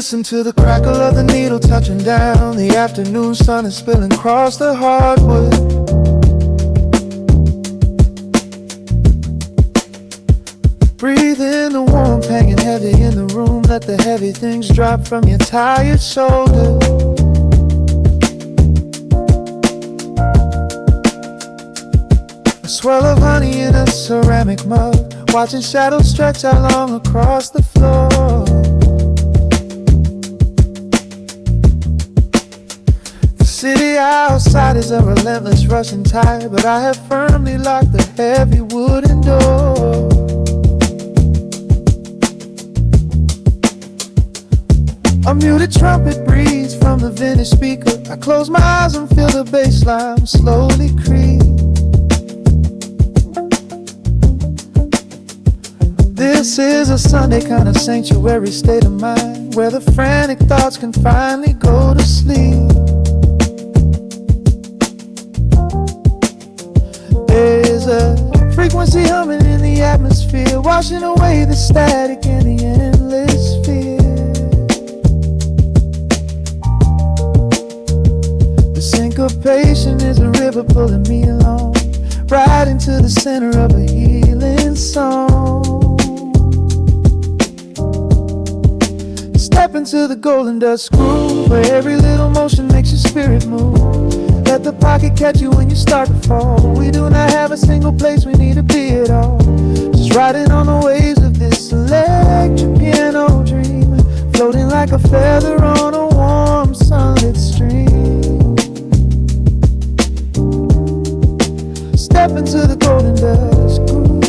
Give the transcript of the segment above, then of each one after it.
Listen to the crackle of the needle touching down. The afternoon sun is spilling across the hardwood. Breathe in the warmth hanging heavy in the room. Let the heavy things drop from your tired shoulder. A swirl of honey in a ceramic mug, watching shadows stretch out long across the floor. The city outside is a relentless rushing tide, but I have firmly locked the heavy wooden door. A muted trumpet breathes from the vintage speaker. I close my eyes and feel the bassline slowly creep. This is a Sunday kind of sanctuary state of mind, where the frantic thoughts can finally go to sleep. There's a frequency humming in the atmosphere, washing away the static and the endless fear. The syncopation is a river pulling me along, right into the center of a healing song. Step into the golden dust groove, where every little motion makes your spirit move. Let the pocket catch you when you start to fall. We do not have a single place we need to be at all. Just riding on the waves of this electric piano dream, floating like a feather on a warm sunlit stream. Step into the golden dust groove,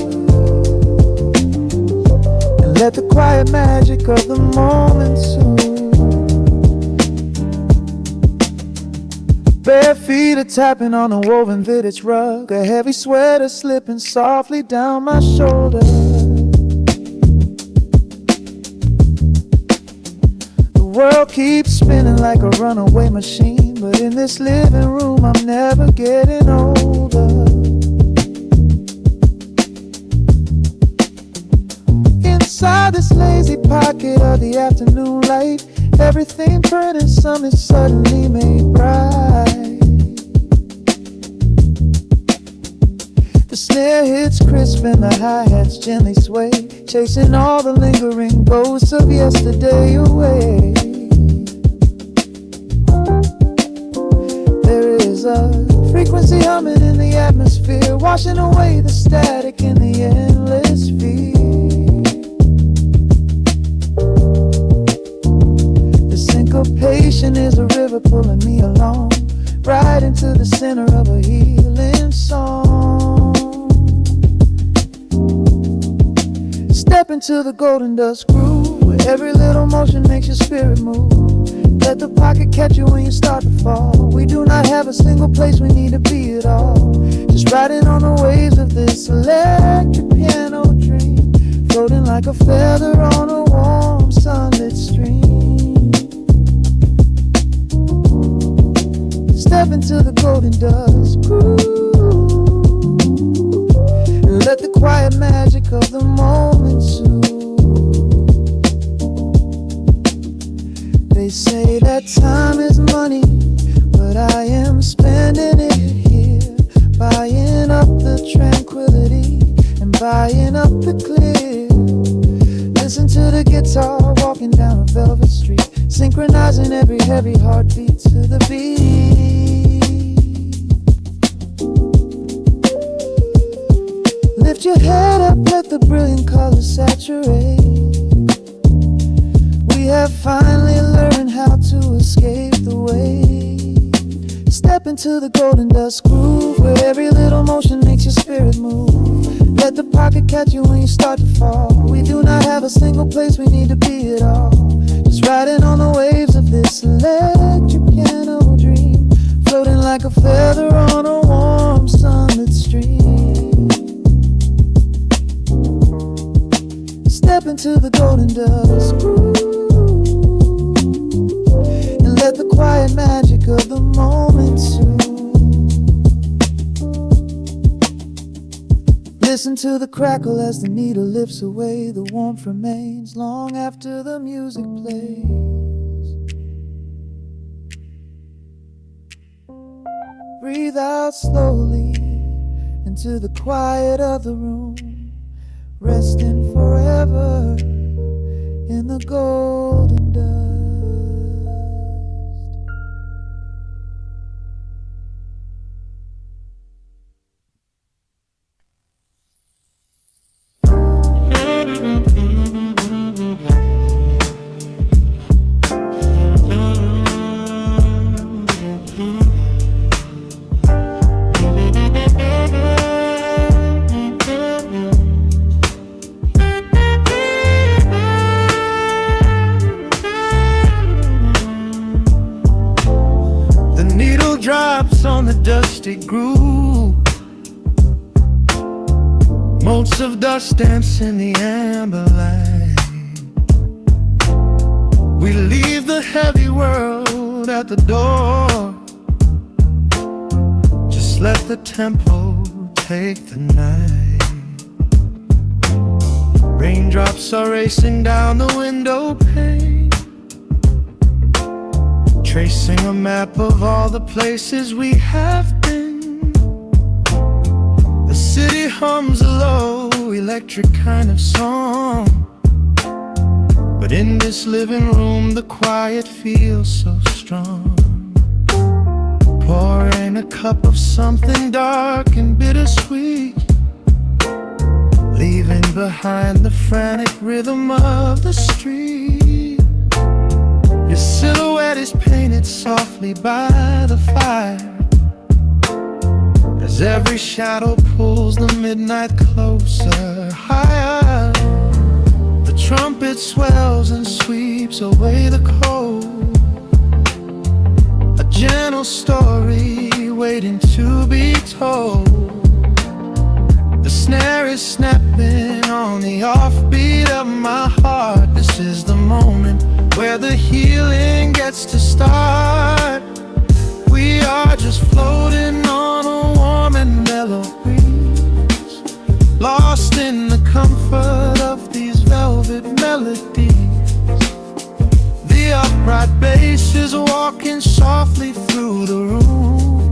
and let the quiet magic of the moment soothe. Bare feet are tapping on a woven vintage rug, a heavy sweater slipping softly down my shoulder. The world keeps spinning like a runaway machine, but in this living room I'm never getting older. Inside this lazy pocket of the afternoon light, everything burning, something suddenly made bright. The snare hits crisp and the hi-hats gently sway, chasing all the lingering ghosts of yesterday away. There is a frequency humming in the atmosphere, washing away the static in the endless fear. Syncopation is a river pulling me along, right into the center of a healing song. Step into the golden dust groove, where every little motion makes your spirit move. Let the pocket catch you when you start to fall. We do not have a single place we need to be at all. Just riding on the waves of this electric piano dream, floating like a feather on a warm sunlit stream. Step into the golden dust groove, and let the quiet magic of the moment soothe. They say that time is money, but I am spending it here, buying up the tranquility and buying up the clear. Listen to the guitar walking down a velvet street, synchronizing every heavy heartbeat to the beat. Lift your head up, let the brilliant colors saturate. We have finally learned how to escape the wave. Step into the golden dust groove, where every little motion makes your spirit move. Let the pocket catch you when you start to fall. We do not have a single place we need to be at all. Just riding on the waves of this electric piano dream, floating like a feather on a warm sunlit stream. Step into the golden dust groove, and let the quiet magic of the moment soothe. Listen to the crackle as the needle lifts away. The warmth remains long after the music plays. Breathe out slowly into the quiet of the room, resting forever in the golden dust. Drops on the dusty groove, motes of dust dance in the amber light. We leave the heavy world at the door, just let the tempo take the night. Raindrops are racing down the window pane, tracing a map of all the places we have been. The city hums a low, electric kind of song, but in this living room the quiet feels so strong. Pouring a cup of something dark and bittersweet, leaving behind the frantic rhythm of the street. Your silhouette is painted softly by the fire, as every shadow pulls the midnight closer, higher. The trumpet swells and sweeps away the cold, a gentle story waiting to be told. The snare is snapping on the offbeat of my heart. This is the moment where the healing gets to start. We are just floating on a warm and mellow breeze, lost in the comfort of these velvet melodies. The upright bass is walking softly through the room,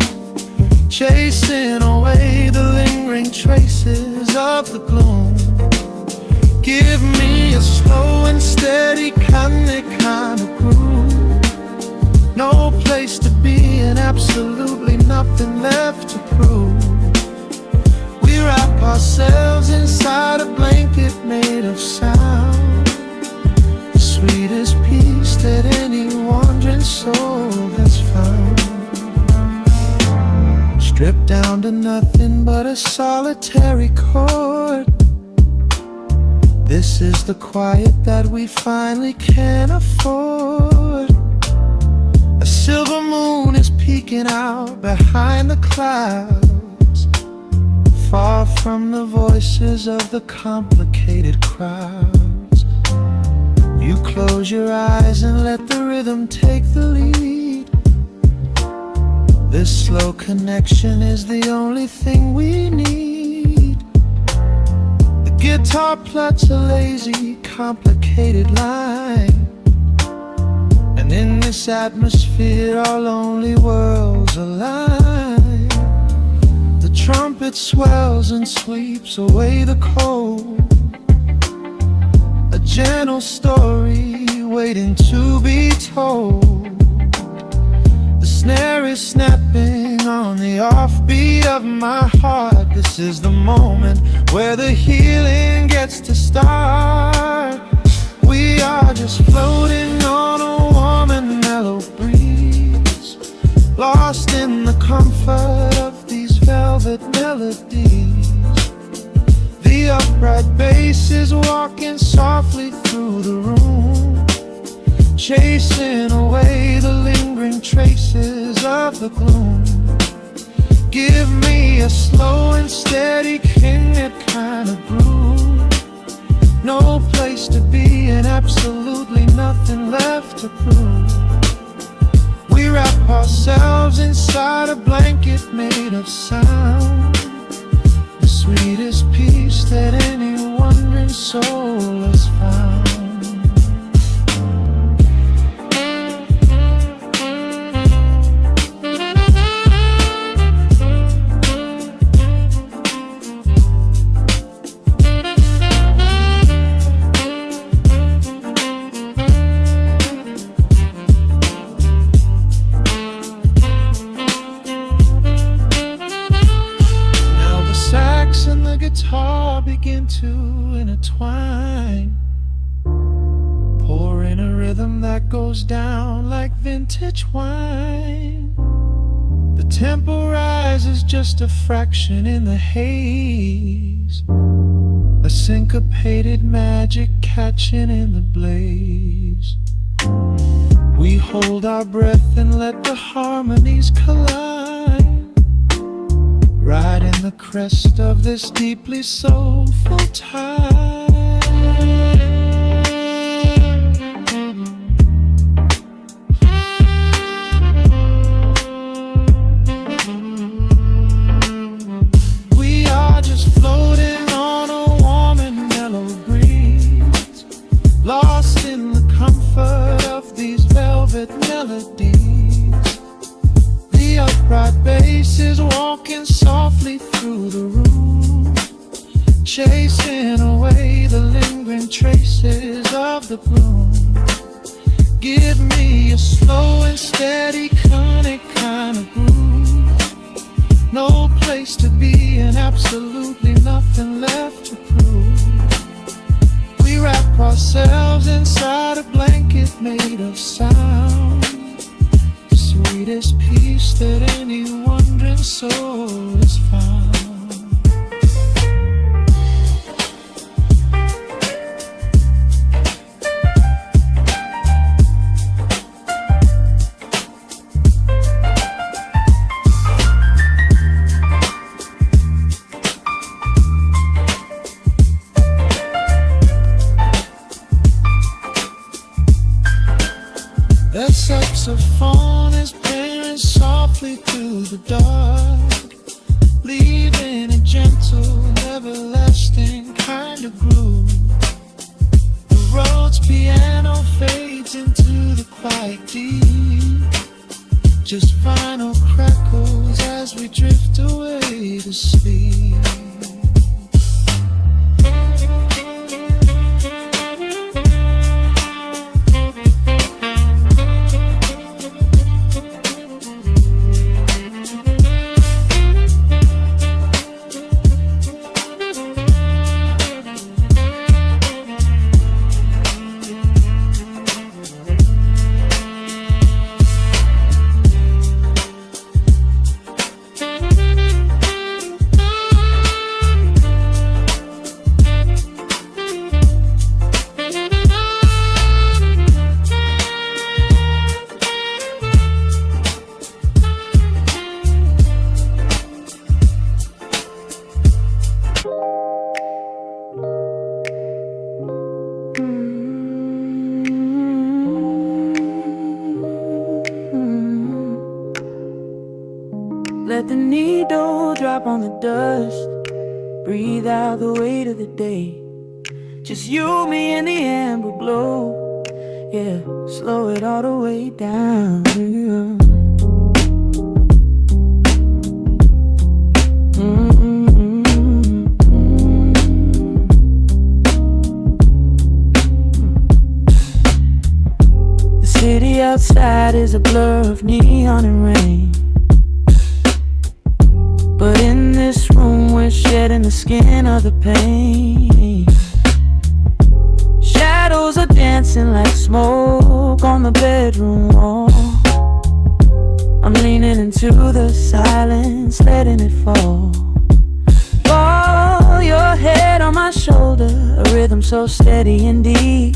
chasing away the lingering traces of the gloom. Give me a slow and steady kind of groove, no place to be and absolutely nothing left to prove. We wrap ourselves inside a blanket made of sound, the sweetest peace that any wandering soul has found. Stripped down to nothing but a solitary chord, this is the quiet that we finally can afford. A silver moon is peeking out behind the clouds, far from the voices of the complicated crowds. You close your eyes and let the rhythm take the lead. This slow connection is the only thing we need. Guitar plucks a lazy, complicated line, and in this atmosphere our lonely worlds align. The trumpet swells and sweeps away the cold, a gentle story waiting to be told. The snare is snapping on the offbeat of my heart. This is the moment where the healing gets to start. We are just floating on a warm and mellow breeze, lost in the comfort of these velvet melodies. The upright bass is walking softly through the room, chasing away the lingering traces of the gloom. Give me a slow and steady kind of groove, no place to be and absolutely nothing left to prove. We wrap ourselves inside a blanket made of sound, the sweetest peace that any wandering soul has found. begin to intertwine, pour in a rhythm that goes down like vintage wine. The tempo rises just a fraction in the haze, a syncopated magic catching in the blaze. We hold our breath and let the harmonies collide, right in the crest of this deeply soulful tide. We are just floating on a warm and mellow breeze, lost in the comfort of these velvet melodies. The upright bass is walking softly through the room, chasing away the lingering traces of the gloom. Give me a slow and steady conic kind of groove, no place to be and absolutely nothing left to prove. We wrap ourselves inside a blanket made of sound, the sweetest peace that any wandering soul has found. That saxophone is playing softly through the dark, leaving a gentle, everlasting kind of groove. The road's piano fades into the quiet deep, just final crackles as we drift away to sleep. Let the needle drop on the dust, breathe out the weight of the day. Just you, me, and the amber glow. Yeah, slow it all the way down. Yeah. The city outside is a blur of neon and rain, but in this room we're shedding the skin of the pain. Shadows are dancing like smoke on the bedroom wall. I'm leaning into the silence, letting it fall. Fall your head on my shoulder, a rhythm so steady and deep,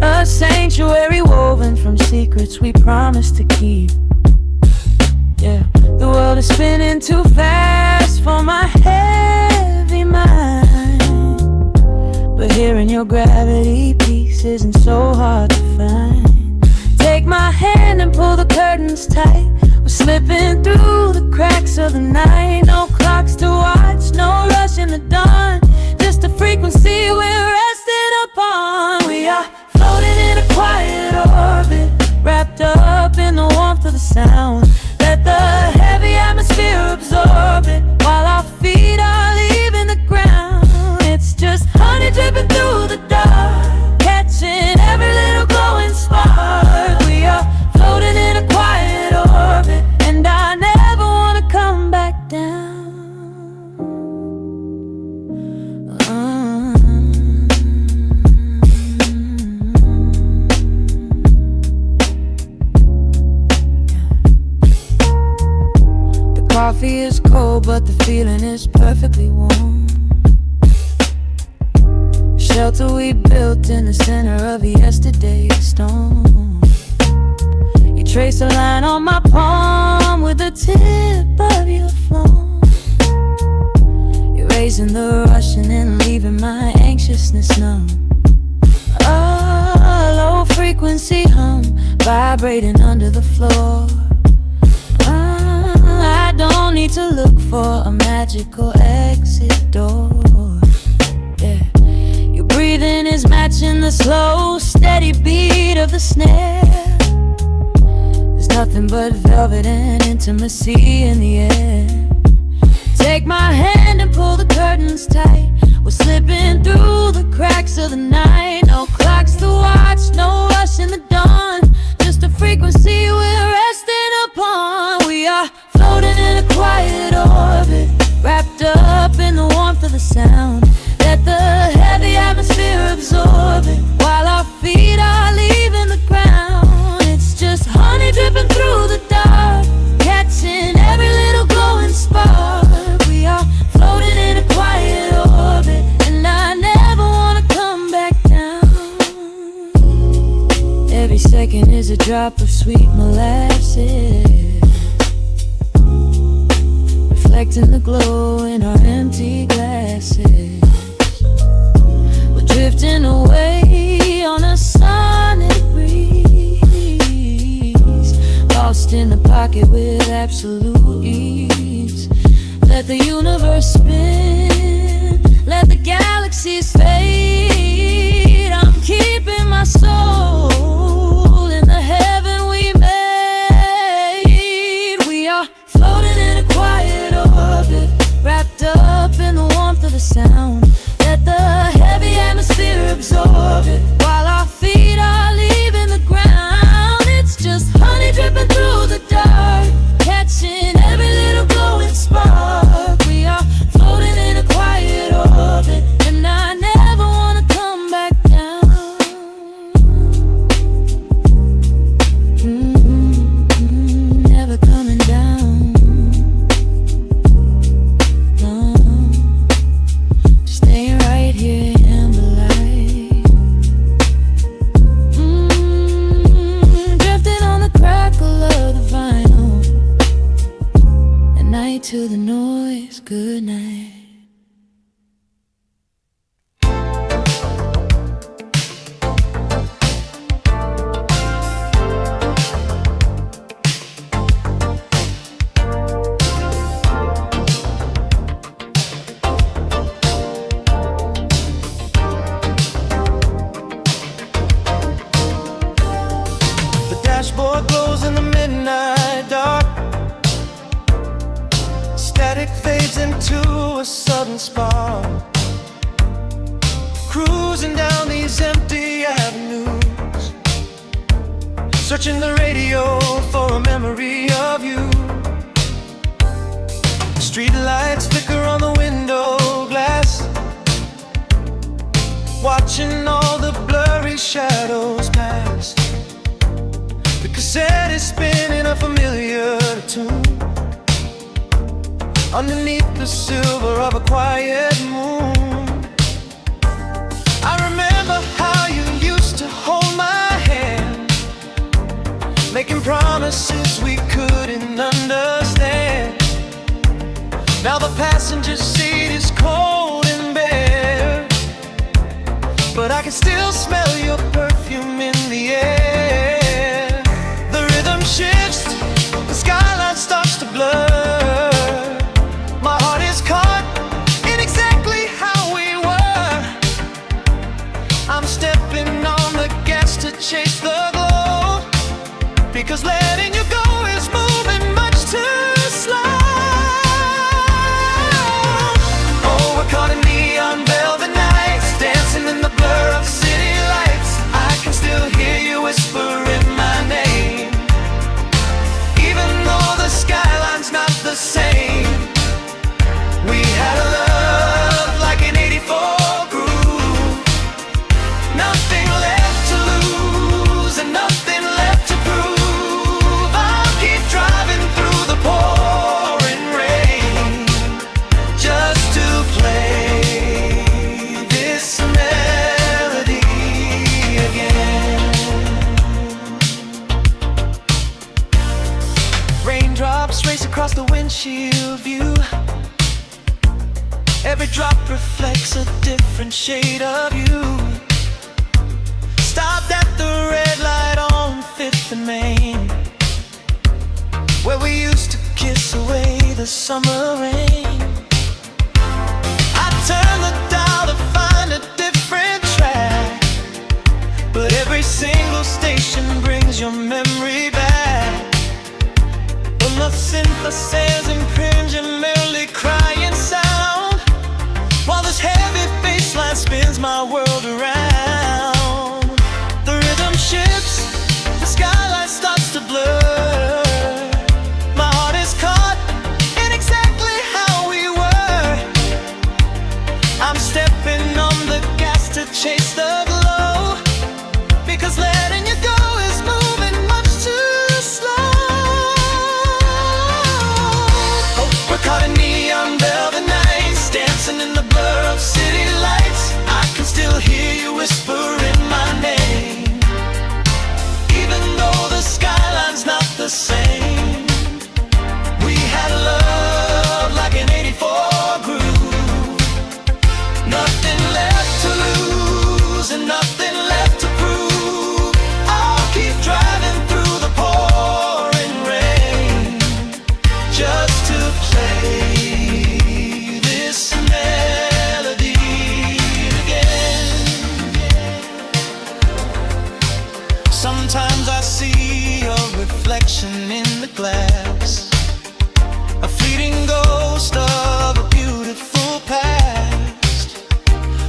a sanctuary woven from secrets we promised to keep. Yeah, the world is spinning too fast for my heavy mind, but hearing your gravity piece isn't so hard to find. Take my hand and pull the curtains tight. We're slipping through the cracks of the night. No clocks to watch, no rush in the dawn, just a frequency we're resting upon. We are floating in a quiet orbit, wrapped up in the warmth of the sound. Let the heavy atmosphere absorb it, while our feet are leaving the ground. It's just honey dripping through the dark, catching every little glowing spark. We are floating in a quiet orbit, and I never wanna come back down. the feeling is perfectly warm. Shelter we built in the center of yesterday's storm. You trace a line on my palm with the tip of your phone, erasing the rush and then leaving my anxiousness numb. A low frequency hum vibrating under the floor. I don't need to look for a magical exit door. Yeah, your breathing is matching the slow, steady beat of the snare. There's nothing but velvet and intimacy in the air. Take my hand and pull the curtains tight. We're slipping through the cracks of the night. No clocks to watch, no rush in the dawn. Just a frequency we're resting upon. We are floating in a quiet orbit, wrapped up in the warmth of the sound. Let the heavy atmosphere absorb it, while our feet are leaving the ground. It's just honey dripping through the dark, catching every little glowing spark. We are floating in a quiet orbit, and I never wanna come back down. Every second is a drop of sweet molasses, reflecting the glow in our empty glasses. We're drifting away on a sonic breeze, lost in the pocket with absolute ease. Let the universe spin, let the galaxies fade. I'm keeping my soul in the heaven we made. We are floating in a quiet orbit, wrapped up in the warmth of the sound. Let the heavy atmosphere absorb it, while our feet are leaving the ground. It's just honey dripping through the dark, catching every little glowing spark. We are floating in a quiet orbit, and I never wanna come back down. Never coming down. No, staying right here in the light. Drifting on the crackle of the vinyl. At night to the noise, good night. The dashboard glows in the midnight dark. Static fades into a sudden spark. Cruising down these empty avenues, searching the radio for a memory of you. Street lights flicker on the window glass, watching all the blurry shadows pass. The cassette is spinning a familiar tune underneath the silver of a quiet moon. I remember how you used to hold my hand, making promises we couldn't understand. Now the passenger seat is cold and bare, but I can still smell your perfume in the air. The rhythm shifts, the skyline starts to blur. My heart is caught in exactly how we were. I'm stepping on the gas to chase the glow, because letting you go is moving much too slow. Oh, we're caught in neon velvet nights, dancing in the blur of city lights. windshield view. Every drop reflects a different shade of you. Stopped at the red light on 5th and Main, where we used to kiss away the summer rain. I turned the dial to find a different track, but every single station brings your memory back. From the synthesizers imprint your merely crying sound, while this heavy bass line spins my world around. The rhythm shifts, the skyline starts to blur. My heart is caught in exactly how we were. I'm stepping on the gas to chase the glow, because letting you go is moving much too slow. Oh, we're caught in neon velvet nights, dancing in the blur of city lights. I can still hear you whispering my name, even though the skyline's not the same. We had love like an 84 groove, nothing left to lose and nothing left to prove. I'll keep driving through the pouring rain just to play this melody again. Sometimes I see your reflection in the glass, a fleeting ghost of a beautiful past.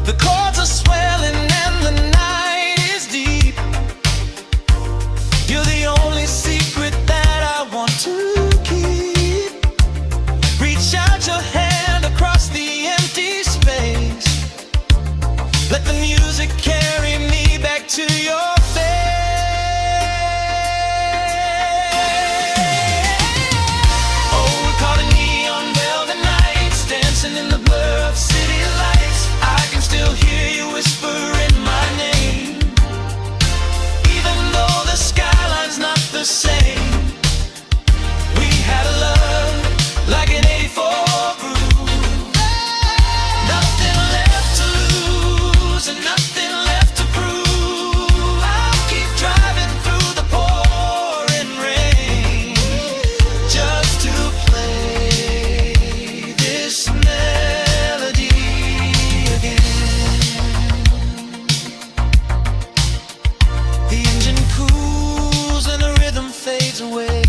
The chords are swelling and the night is deep. You're the only secret that I want to keep. Reach out your hand across the empty space. Let the music carry me back to your face. Oh, we're caught in neon velvet nights, dancing in the blur of city lights. I can still hear you whispering my name, even though the skyline's not the same. We had a love like an 84 groove, nothing left to lose and nothing left to prove. I'll keep driving through the pouring rain just to play this melody again. The engine cools and the rhythm fades away.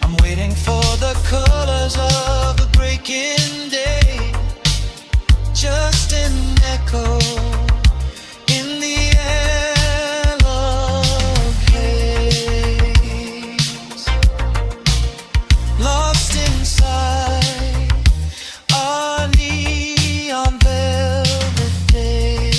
I'm waiting for the colors of the breaking day, just an echo in the yellow haze, lost inside our neon velvet day.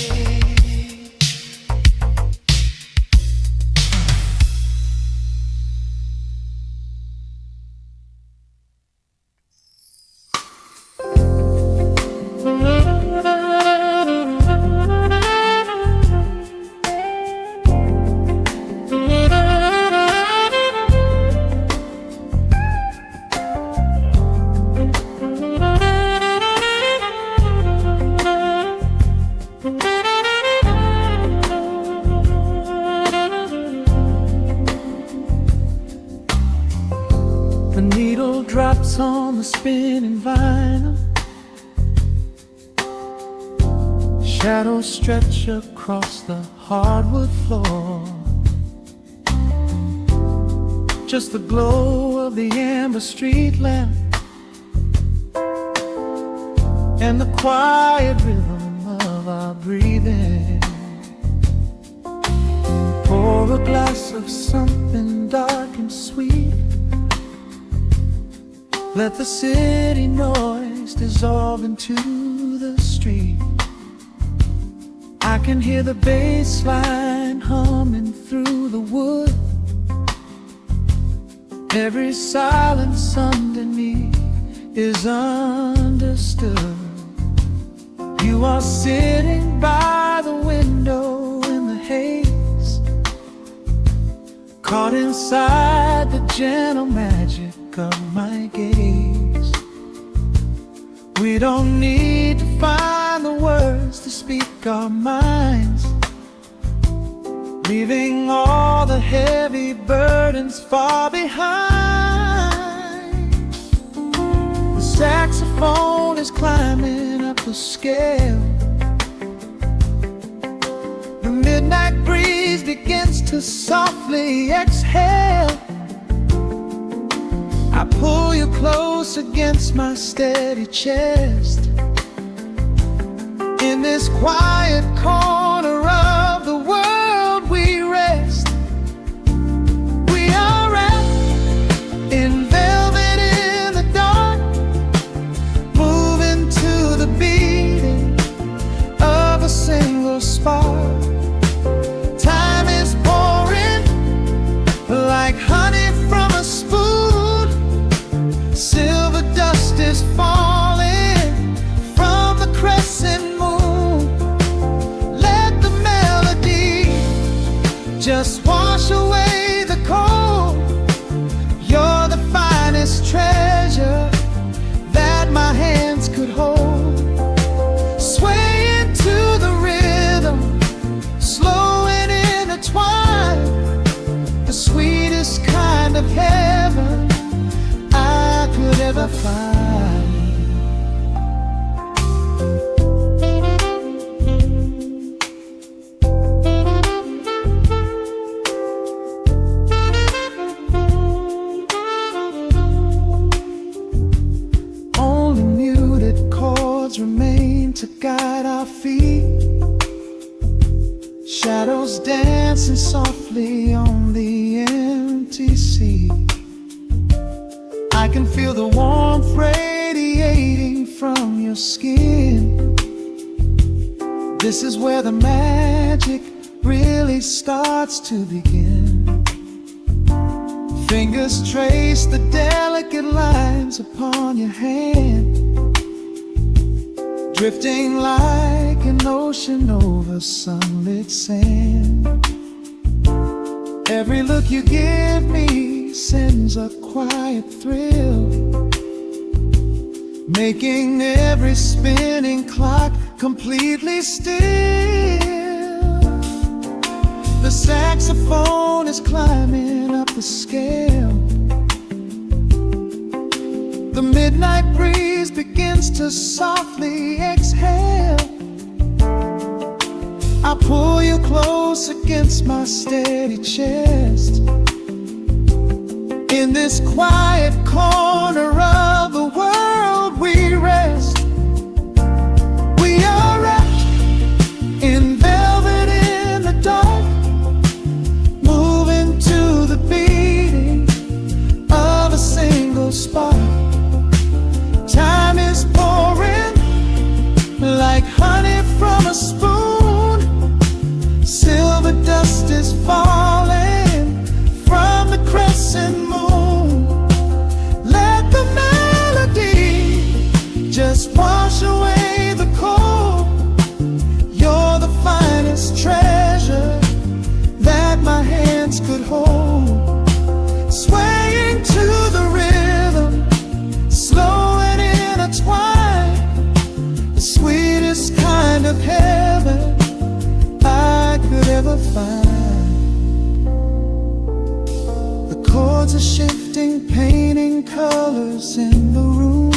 The needle drops on the spinning vinyl, shadows stretch across the hardwood floor. Just the glow of the amber street lamp and the quiet rhythm of our breathing. Pour a glass of something dark and sweet. Let the city noise dissolve into the street. I can hear the bass line humming through the wood. Every silence underneath is understood. You are sitting by the window in the haze, caught inside the gentle magic of my gaze. We don't need to find the words to speak our minds, leaving all the heavy burdens far behind. The saxophone is climbing up the scale. The midnight breeze begins to softly exhale. I pull you close against my steady chest. In this quiet corner of the world we rest. We are wrapped in velvet in the dark, moving to the beating of a single spark. Time is pouring like honey from a spoon. Silver dust is falling from the crescent moon. Let the melody just wash away the cold. You're the finest treasure that my hands could hold. Swaying to the rhythm, slow and intertwined, the sweetest kind of heaven I could ever find. Only muted chords remain to guide our feet, shadows dancing softly on the empty sea. I can feel the warmth radiating from your skin. This is where the magic really starts to begin. Fingers trace the delicate lines upon your hand, drifting like an ocean over sunlit sand. Every look you give me sends a quiet thrill, making every spinning clock completely still. The saxophone is climbing up the scale. The midnight breeze begins to softly exhale. I pull you close against my steady chest. In this quiet corner of the world we rest. We are wrapped in velvet in the dark, moving to the beating of a single spark. Time is pouring like honey from a spoon. Silver dust is falling from the crescent moon. Let the melody just wash away the cold. You're the finest treasure that my hands could hold. Swaying to the rhythm, slow and intertwined, the sweetest kind of heaven I could ever find. The chords are shifting, painting colors in the room,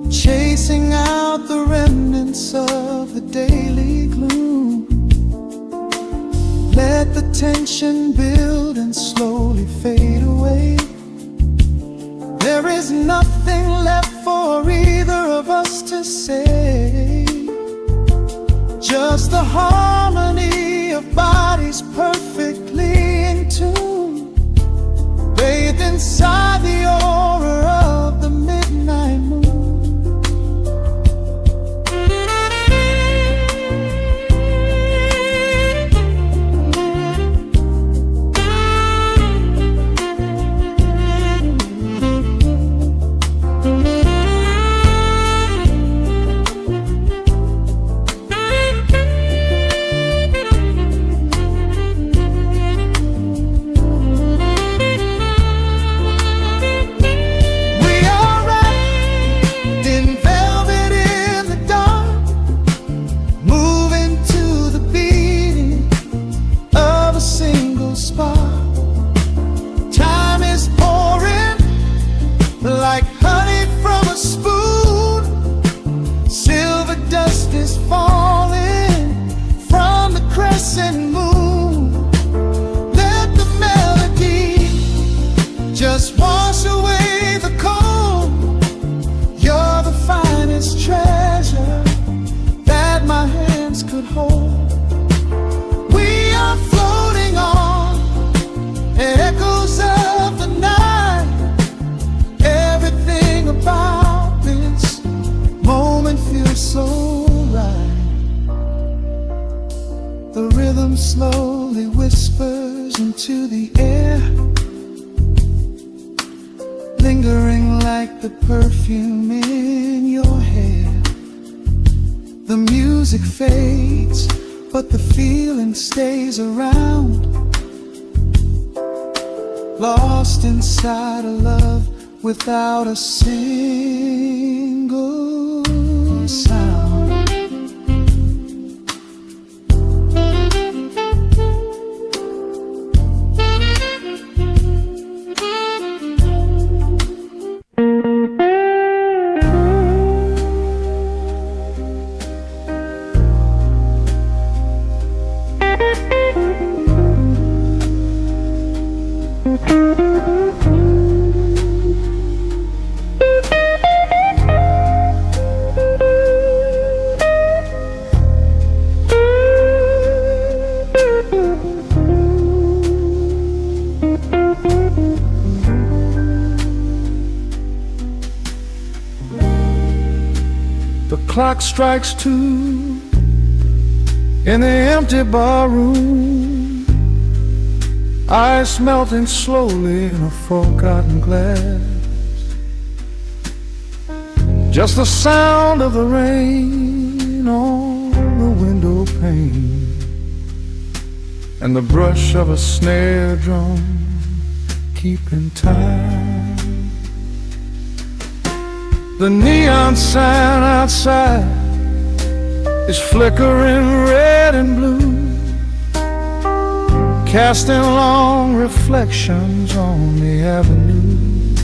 chasing out the remnants of the daily gloom. Let the tension build and slowly fade away. There is nothing left for either of us to say, just the harmony of bodies perfectly in tune, bathed inside the aura of the midnight moon. perfume slowly whispers into the air, lingering like the perfume in your hair. The music fades, but the feeling stays around, lost inside a love without a single sound. The clock strikes 2 in the empty bar room, ice melting slowly in a forgotten glass. Just the sound of the rain on the window pane, and the brush of a snare drum keeping time. The neon sign outside is flickering red and blue, casting long reflections on the avenue.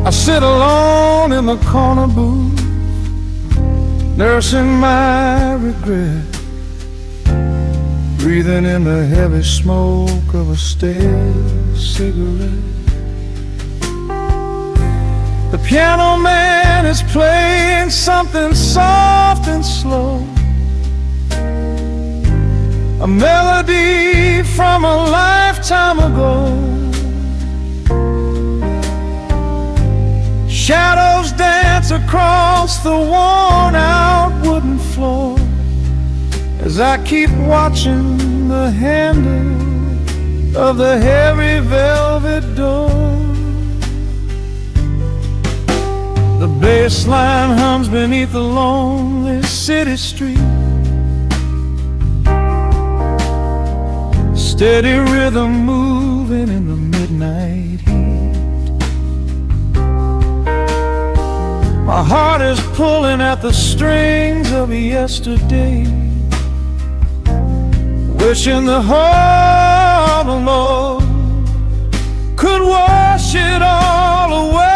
I sit alone in the corner booth, nursing my regret, breathing in the heavy smoke of a stale cigarette. The piano man is playing something soft and slow, a melody from a lifetime ago. Shadows dance across the worn-out wooden floor as I keep watching the handle of the heavy velvet door. The bassline hums beneath the lonely city street, steady rhythm moving in the midnight heat. My heart is pulling at the strings of yesterday, wishing the heart alone could wash it all away.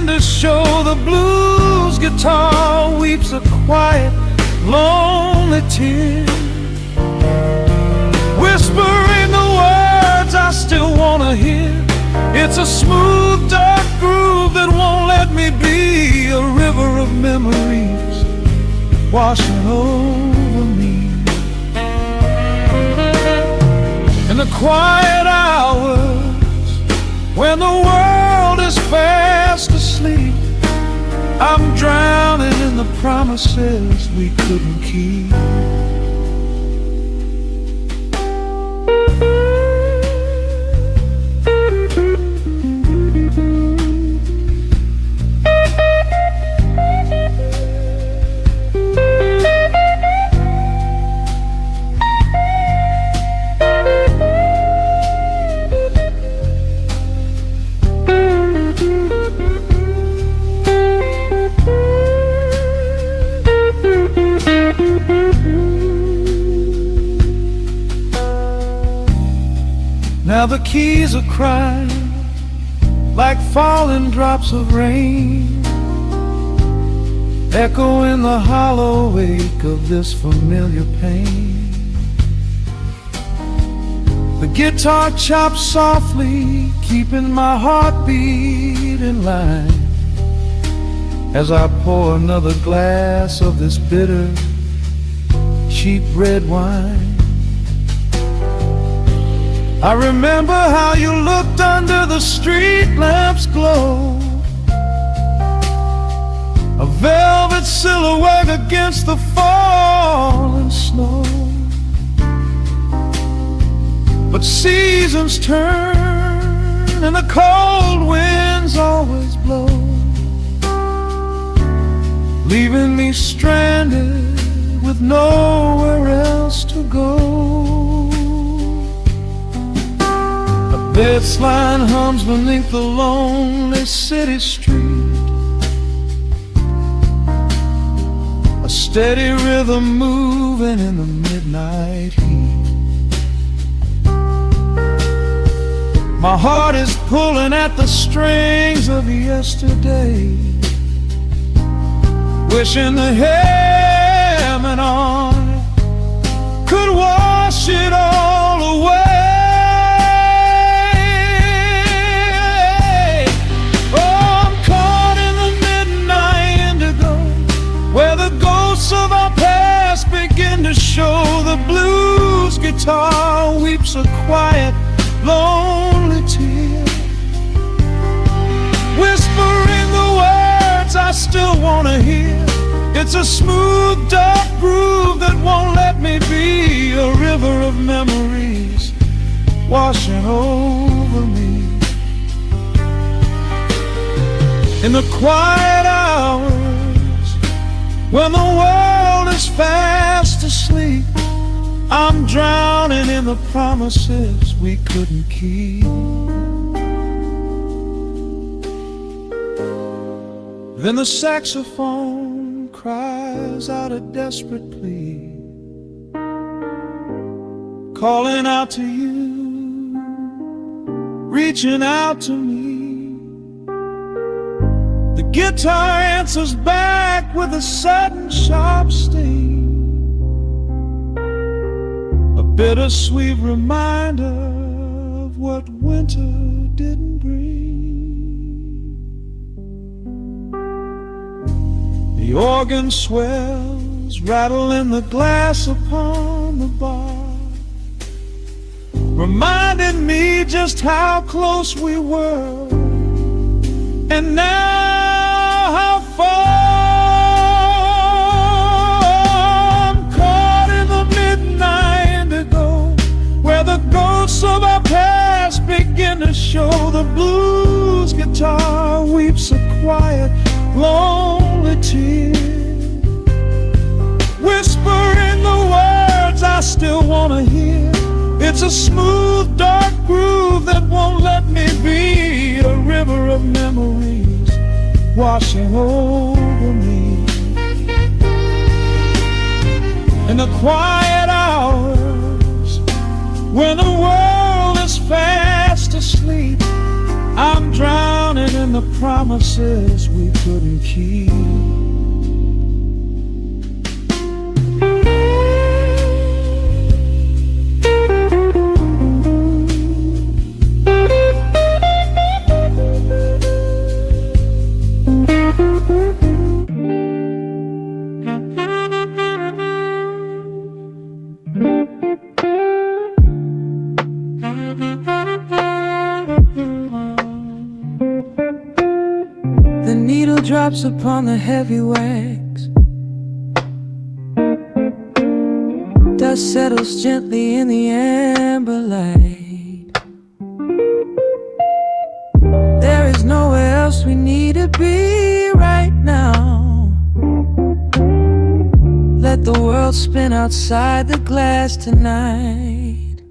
To show the blues guitar weeps a quiet, lonely tear, whispering the words I still wanna hear. It's a smooth, dark groove that won't let me be, a river of memories washing over me. In the quiet hours when the world is fast asleep, I'm drowning in the promises we couldn't keep. Now the keys are crying like falling drops of rain, echo in the hollow wake of this familiar pain. The guitar chops softly, keeping my heartbeat in line, as I pour another glass of this bitter, cheap red wine. I remember how you looked under the street lamps' glow, a velvet silhouette against the falling snow. But seasons turn and the cold winds always blow, leaving me stranded with nowhere else to go. A basline hums beneath the lonely city street, a steady rhythm moving in the midnight heat. My heart is pulling at the strings of yesterday, wishing the hem and on could wash it all away. Oh, I'm caught in the midnight indigo, where the ghosts of our past begin to show. The blues guitar weeps a quiet, lonely tear, whispering the words I still wanna hear. It's a smooth, dark groove that won't let me be, a river of memories washing over me. In the quiet hours, when the world is fast asleep, I'm drowning in the promises we couldn't keep. Then the saxophone cries out a desperate plea, calling out to you, reaching out to me. The guitar answers back with a sudden sharp sting, a bittersweet reminder of what winter didn't bring. The organ swells, rattling the glass upon the bar, reminding me just how close we were, and now how far. I'm caught in the midnight indigo, where the ghosts of our past begin to show. The blues guitar weeps a quiet, lonely tear, whispering the words I still wanna hear. It's a smooth, dark groove that won't let me be, a river of memories washing over me. In the quiet hours, when the world is fast asleep, I'm drowning in the promises we couldn't keep. The needle drops upon the heavy wax, dust settles gently in the amber light. There is nowhere else we need to be right now. Let the world spin outside the glass tonight.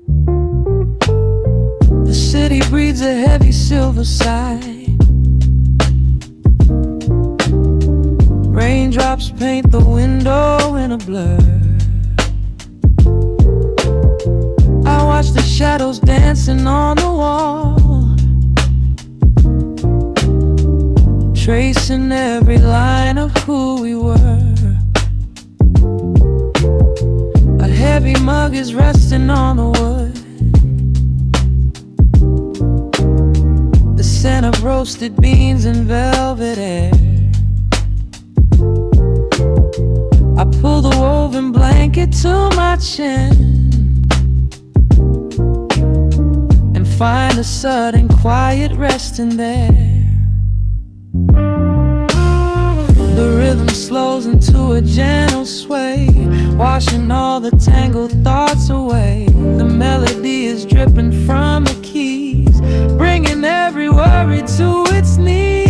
The city breathes a heavy silver sigh. Raindrops paint the window in a blur. I watch the shadows dancing on the wall, tracing every line of who we were. A heavy mug is resting on the wood, the scent of roasted beans and velvet air. I pull the woven blanket to my chin, find a sudden quiet resting there. The rhythm slows into a gentle sway, washing all the tangled thoughts away. The melody is dripping from the keys, bringing every worry to its knees.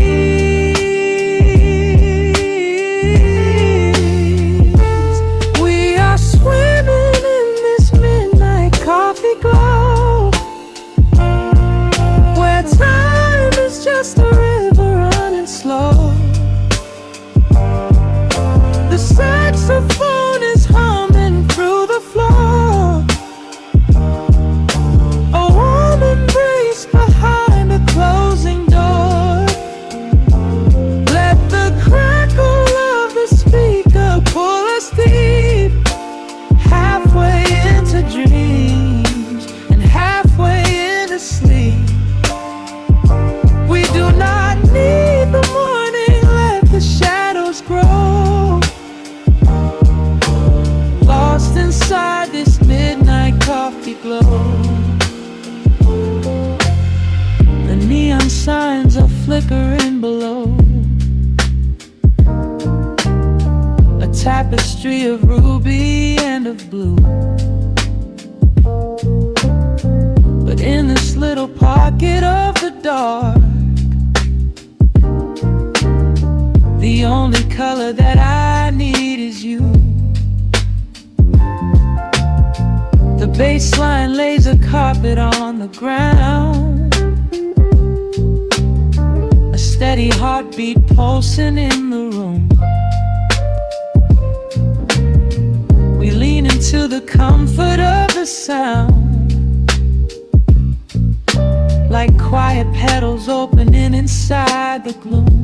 We are swimming in this midnight coffee glow, where time is just a river running slow. The saxophone is humming through the floor, a warm embrace behind a closing door. Let the crackle of the speaker pull us deep, halfway into dreams and halfway into sleep. We do not need the morning, let the shadows grow. Lost inside this midnight coffee glow. The neon signs are flickering below, a tapestry of ruby and of blue. But in this little pocket of the dark, the only color that I need is you. The bassline lays a carpet on the ground, a steady heartbeat pulsing in the room. We lean into the comfort of the sound, like quiet petals opening inside the gloom.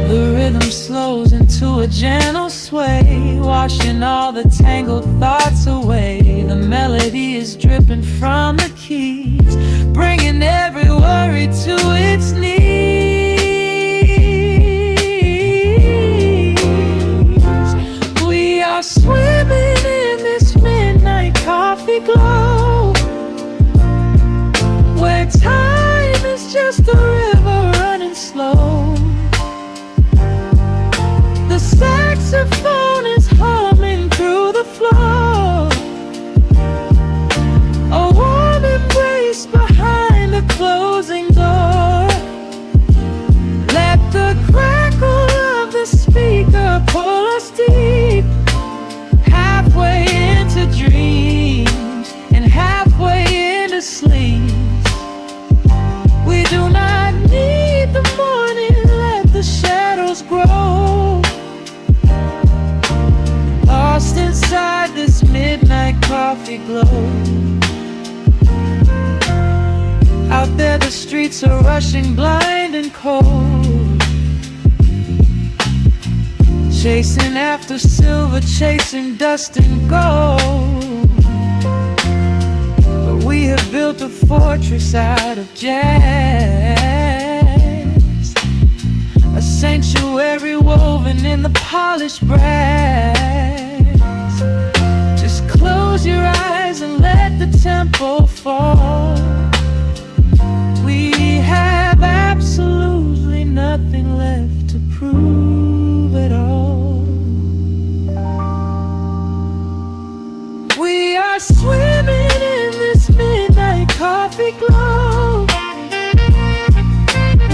The rhythm slows into a gentle sway, washing all the tangled thoughts away. The melody is dripping from the keys, bringing every worry to its knees. We are swimming in this midnight coffee glow, where time is just a river running slow. The saxophone is humming through the floor, a warm embrace behind a closing door. Let the crackle of the speaker pull us deep, halfway into dreams and halfway into sleep. We do not need the morning, let the shadows grow. Lost inside this midnight coffee glow. Out there the streets are rushing blind and cold, chasing after silver, chasing dust and gold. But we have built a fortress out of jazz, a sanctuary woven in the polished brass. Just close your eyes and let the tempo fall. We have absolutely nothing left to prove at all. We are swimming in this midnight coffee glow,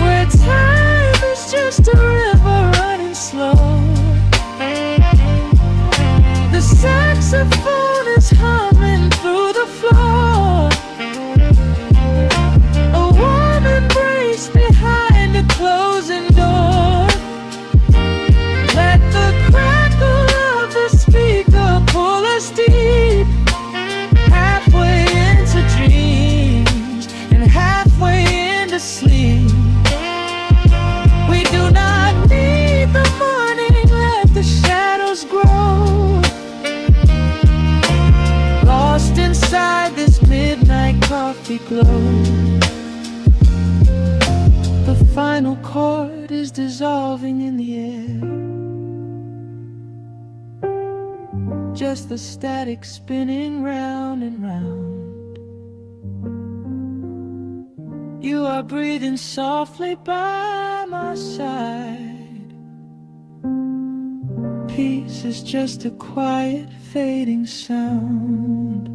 where time is just a river running slow. The saxophone is humming through the floor, a warm embrace behind a closing door. Let the crackle of the speaker pull us deep, halfway into dreams and halfway into sleep. We do not need the morning, let the shadows grow. Lost inside this midnight coffee glow. The final chord is dissolving in the air, just the static spinning round and round. You are breathing softly by my side. Peace is just a quiet, fading sound.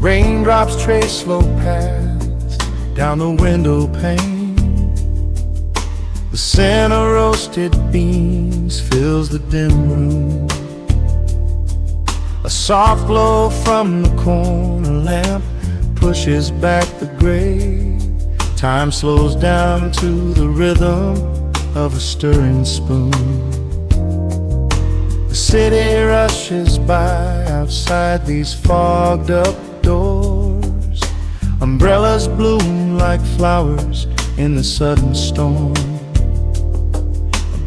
Raindrops trace slow paths down the window pane. The scent of roasted beans fills the dim room. A soft glow from the corner lamp pushes back the gray. Time slows down to the rhythm of a stirring spoon. The city rushes by outside these fogged up doors. Umbrellas bloom like flowers in the sudden storm.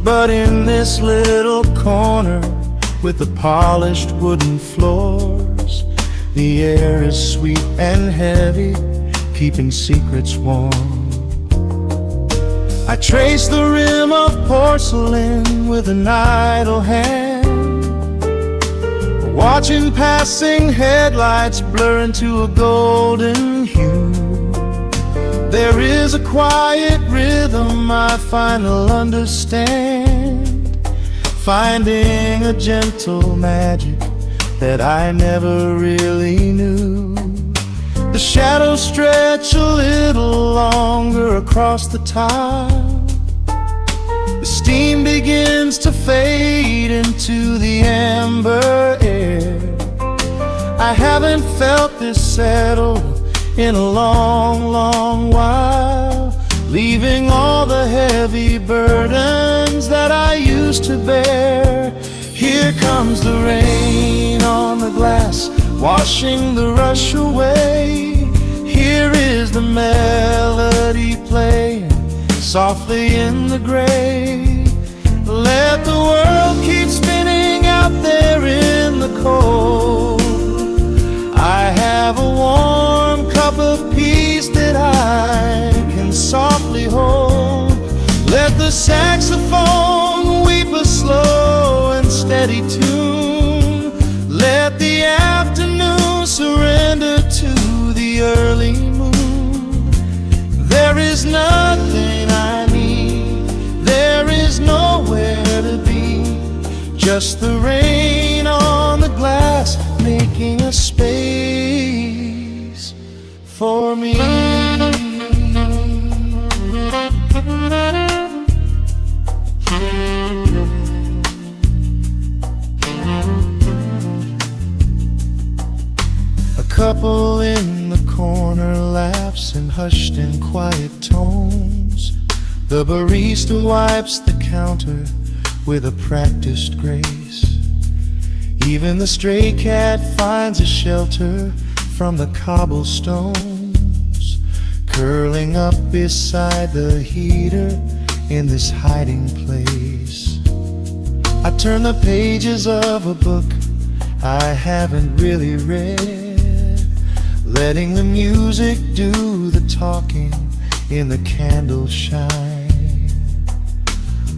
But in this little corner with the polished wooden floors, the air is sweet and heavy, keeping secrets warm. I trace the rim of porcelain with an idle hand, watching passing headlights blur into a golden hue. There is a quiet rhythm I finally understand, finding a gentle magic that I never really knew. The shadows stretch a little longer across the tile. The steam begins to fade into the amber air. I haven't felt this settled in a long, long while, leaving all the heavy burdens that I used to bear. Here comes the rain on the glass, washing the rush away. Here is the melody playing softly in the gray. Let the world keep spinning out there in the cold. I have a warm cup of peace that I can softly hold. Let the saxophone weep a slow and steady tune. Let the afternoon surrender to the early moon. There is nothing I need, there is nowhere to be, just the rain on the glass making a space for me. A couple in the corner laughs in hushed and quiet tones. The barista wipes the counter with a practiced grace. Even the stray cat finds a shelter from the cobblestones, curling up beside the heater in this hiding place. I turn the pages of a book I haven't really read, letting the music do the talking in the candle shine.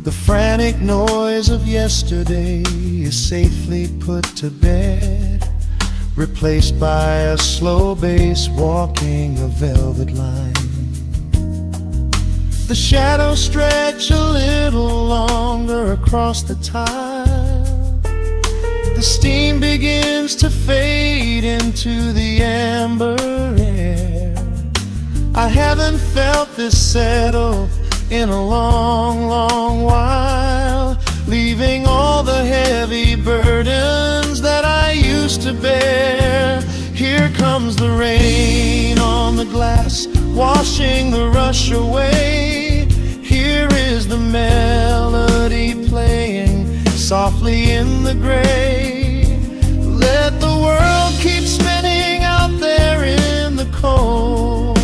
The frantic noise of yesterday is safely put to bed, replaced by a slow bass walking a velvet line. The shadows stretch a little longer across the tile. The steam begins to fade into the amber air. I haven't felt this settle in a long, long while, leaving all the heavy burdens that I used to bear. Here comes the rain on the glass, washing the rush away. Here is the melody playing softly in the gray. Let the world keep spinning out there in the cold.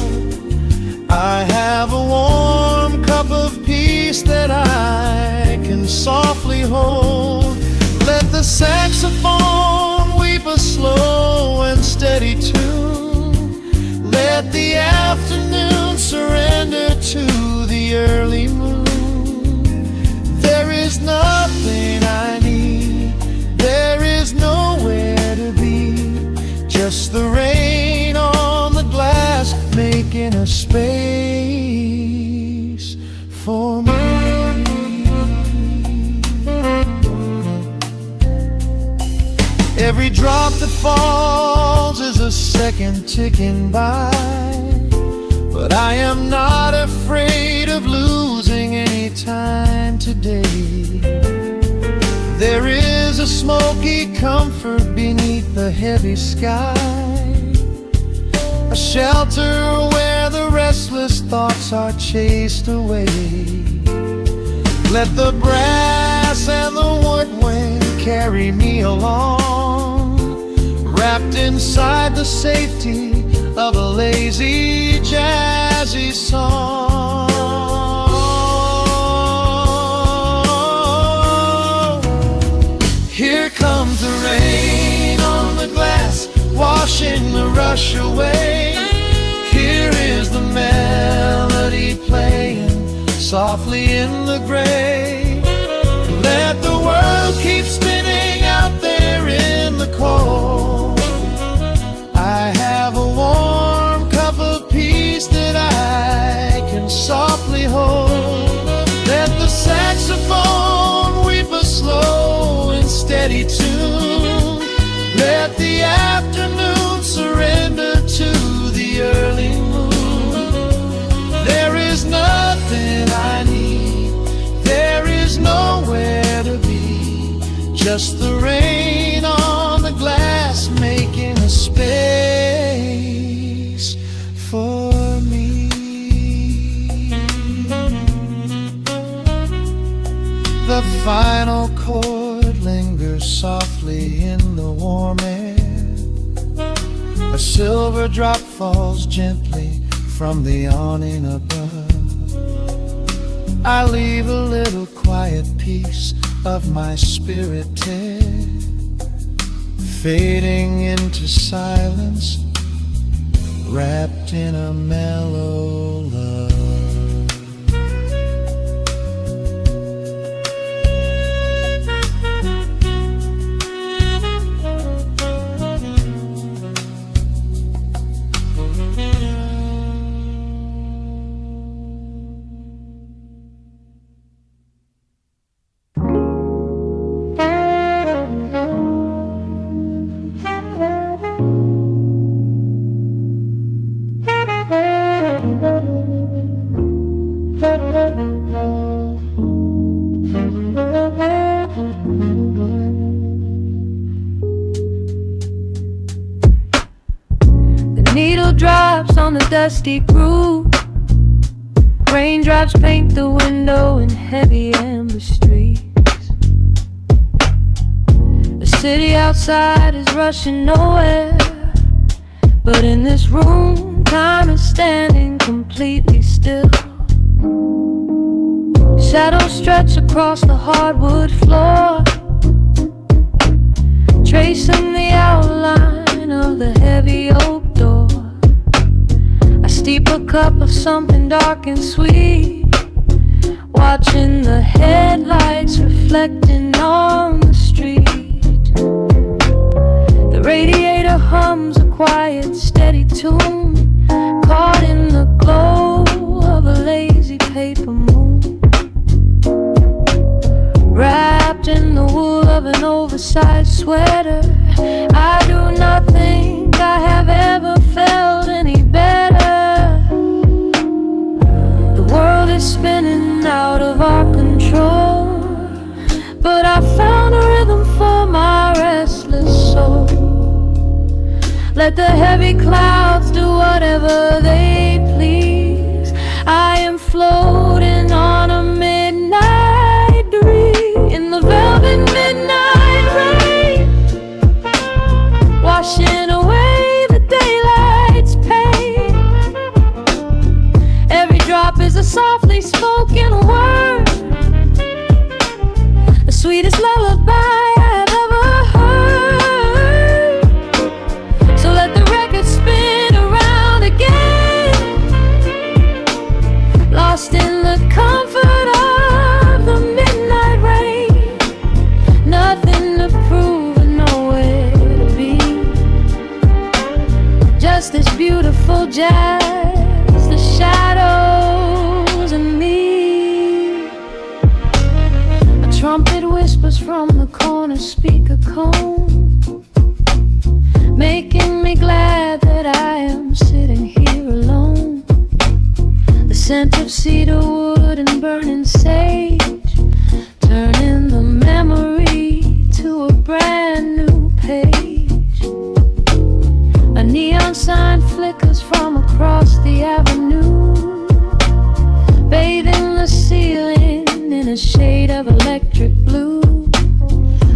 I have a warm cup of peace that I can softly hold. Let the saxophone weep a slow and steady tune. Let the afternoon surrender to the early moon. There is nothing I need, there is nowhere to be, just the rain on the glass making a space for me. Every drop that falls is a second ticking by, but I am not afraid of losing any time today. There is a smoky comfort beneath the heavy sky, a shelter where the restless thoughts are chased away. Let the brass and the woodwind carry me along, wrapped inside the safety of a lazy, jazzy song. Here comes the rain on the glass, washing the rush away. Here is the melody playing softly in the gray. Let the world keep spinning out there in the cold. I have a warm cup of peace that I can softly hold. Let the saxophone weep a slow and steady tune. Let the afternoon surrender to the early moon. There is nothing I need, there is nowhere to be, just the rain on the glass making a space for me. The final chord lingers softly in the warm air. A silver drop falls gently from the awning above. I leave a little quiet piece of my spirit tear, fading into silence, wrapped in a mellow love. Needle drops on the dusty groove. Raindrops paint the window in heavy amber streets. The city outside is rushing nowhere, but in this room, time is standing completely still. Shadows stretch across the hardwood floor, tracing the outline of the heavy oak door. I steep a cup of something dark and sweet, watching the headlights reflecting on the street. The radiator hums a quiet, steady tune, caught in the glow of a lazy paper moon. Wrapped in the wool of an oversized sweater, I do not think I have ever felt any better. The world is spinning out of our control, but I found a rhythm for my restless soul. Let the heavy clouds do whatever they please. I am floating on a midnight dream in the velvet midnight rain, washing away the daylight's pain. Every drop is a softly spoken word, the sweetest lullaby I've ever heard. So let the record spin around again, lost in the comfort of the midnight rain. Nothing to prove and nowhere to be, just this beautiful jazz, the shadows and me. A trumpet whispers from the corner speaker cone, making me glad that I am sitting here alone. The scent of cedar wood and burning sage, turning the memory to a brand new page. A neon sign flickers from across the avenue, bathing the ceiling in a shade of electric blue.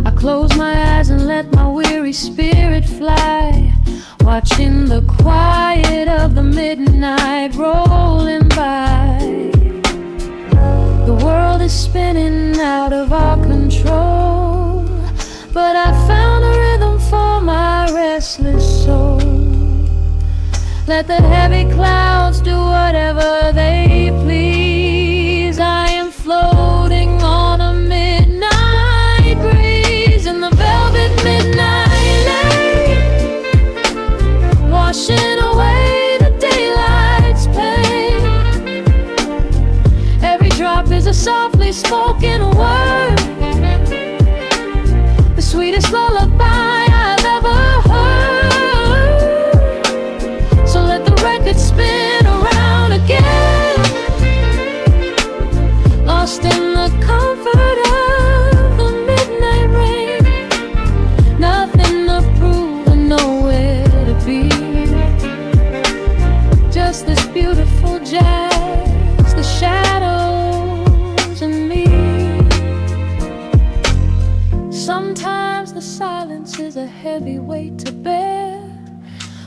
I close my eyes and let my weary spirit fly, watching the quiet of the midnight rolling by. The world is spinning out of our control, but I found a rhythm for my restless soul. Let the heavy clouds do whatever they please. I am floating on a midnight breeze in the velvet midnight lane, washing away the daylight's pain. Every drop is a softly spoken word, the sweetest lullaby I've ever heard. So let the record spin around again, lost in the comfort of the midnight rain. Nothing to prove and nowhere to be, just this beautiful jazz, the shadows and me. Sometimes the silence is a heavy weight to bear,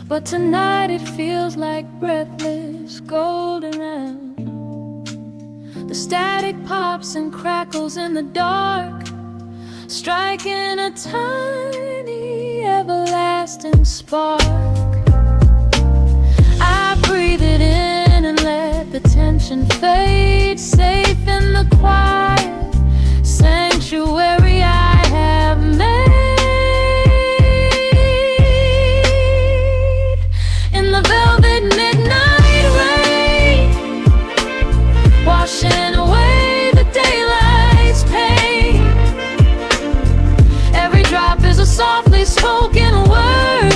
but tonight it feels like breathless golden air. The static pops and crackles in the dark, striking a tiny everlasting spark. I breathe it in and let the tension fade, safe in the quiet sanctuary I have made. In the velvet midnight rain, washing away the daylight's pain. Every drop is a softly spoken word,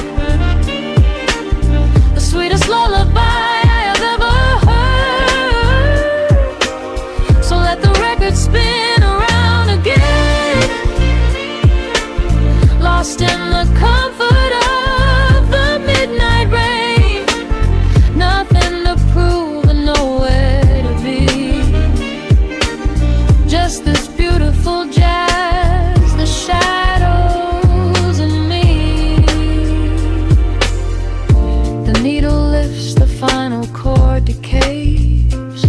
the sweetest lullaby I have ever heard. So let the record spin around again, lost in the comfort of the midnight rain. Nothing to prove and nowhere to be, just this beautiful jazz, the shadows and me. The needle lifts, the final chord decays,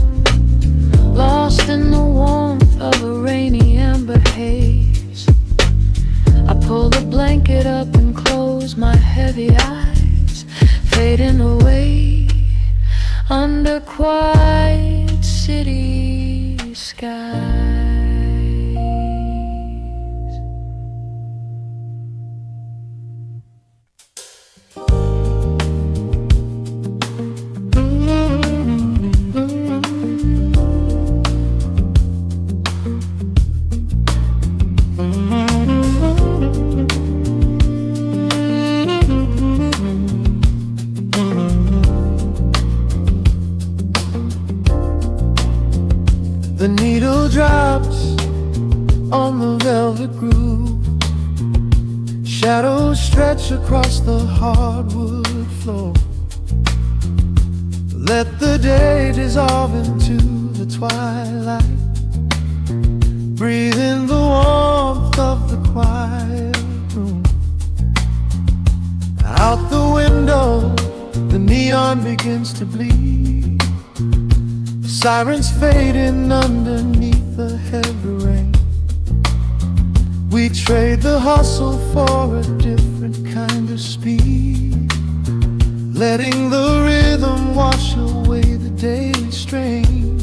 lost in the warmth of a rainy amber haze. I pull the blanket up and close my heavy eyes, fading away under quiet city skies. The needle drops on the velvet groove. Shadows stretch across the hardwood floor. Let the day dissolve into the twilight. Breathe in the warmth of the quiet room. Out the window, the neon begins to bleed. Sirens fading underneath the heavy rain. We trade the hustle for a different kind of speed, letting the rhythm wash away the daily strain.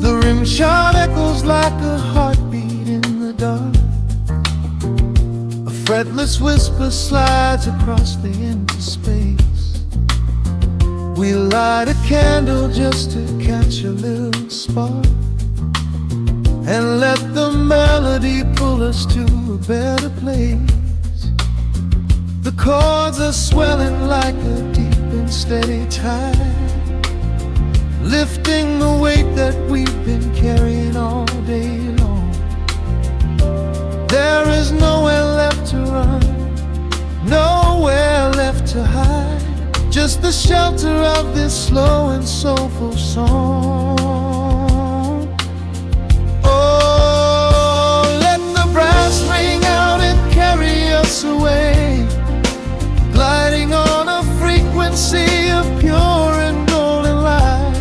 The rim shot echoes like a heartbeat in the dark. A fretless whisper slides across the empty space. We light a candle just to catch a little spark, and let the melody pull us to a better place. The chords are swelling like a deep and steady tide, lifting the weight that we've been carrying all day long. There is nowhere left to run, nowhere left to hide, just the shelter of this slow and soulful song. Oh, let the brass ring out and carry us away, gliding on a frequency of pure and golden light.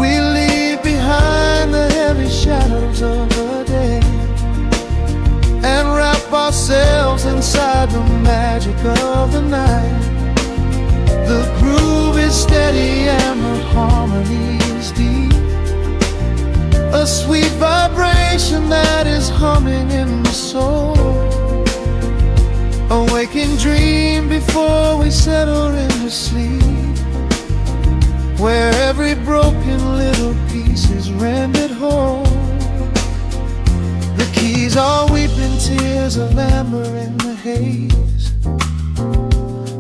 We leave behind the heavy shadows of the day and wrap ourselves inside the magic of the night. The groove is steady and the harmony is deep, a sweet vibration that is humming in the soul. A waking dream before we settle into sleep, where every broken little piece is rendered whole. The keys are weeping tears of amber in the haze,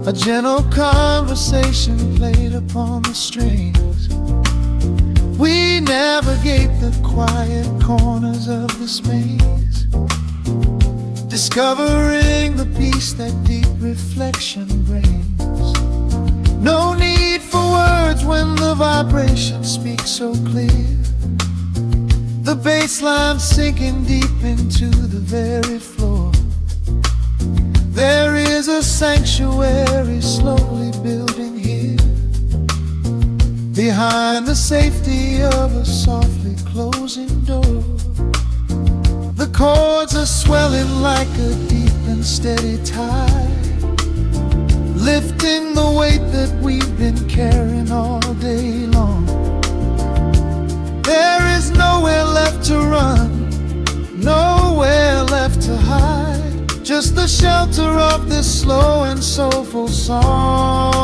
a gentle conversation played upon the strings. We navigate the quiet corners of this maze, discovering the peace that deep reflection brings. No need for words when the vibration speaks so clear. The bassline sinking deep into the very floor. There is a sanctuary slowly building here, behind the safety of a softly closing door. The chords are swelling like a deep and steady tide, lifting the weight that we've been carrying all day long. There is nowhere left to run, nowhere left to hide, just the shelter of this slow and soulful song.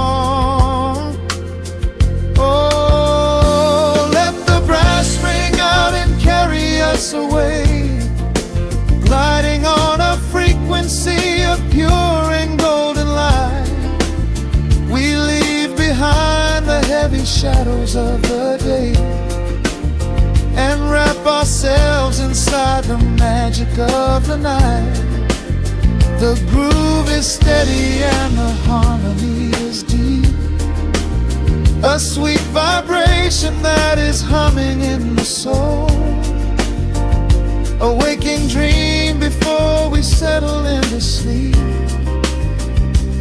Oh, let the brass ring out and carry us away, gliding on a frequency of pure and golden light. We leave behind the heavy shadows of the day and wrap ourselves inside the magic of the night. The groove is steady and the harmony is deep, a sweet vibration that is humming in the soul. A waking dream before we settle into sleep,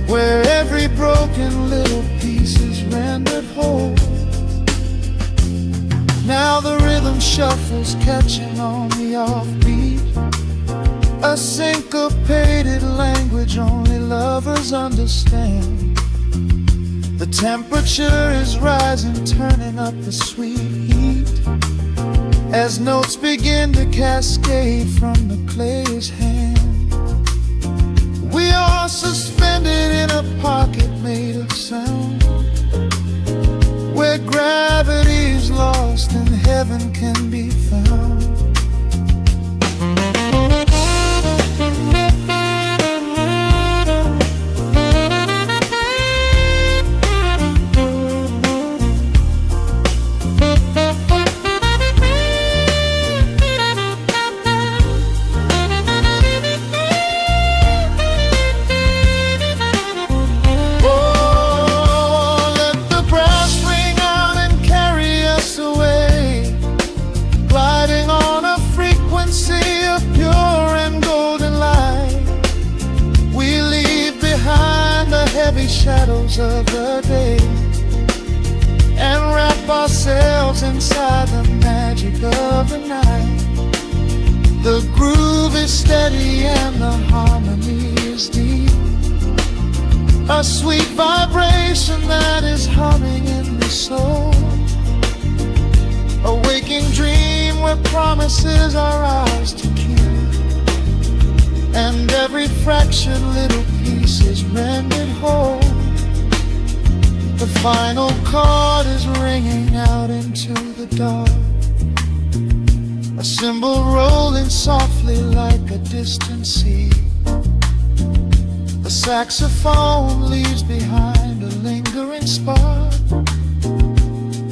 where every broken little piece is rendered whole. Now the rhythm shuffles, catching on the offbeat, a syncopated language only lovers understand. The temperature is rising, turning up the sweet heat, as notes begin to cascade from the clay's hand. We are suspended in a pocket made of sound, where gravity is lost and heaven can be found. Shadows of the day and wrap ourselves inside the magic of the night. The groove is steady and the harmony is deep, a sweet vibration that is humming in the soul, a waking dream where promises are ours to keep, and every fractured little piece is rendered whole. The final chord is ringing out into the dark, a cymbal rolling softly like a distant sea. The saxophone leaves behind a lingering spark,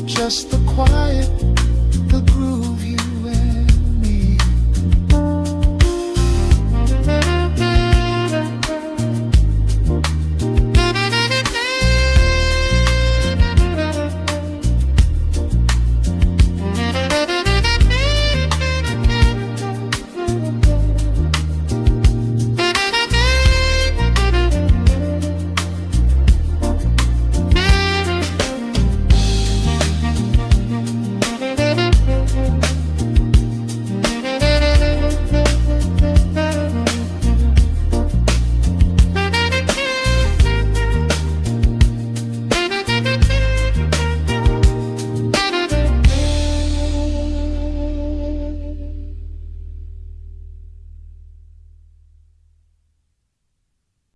just the quiet, the groove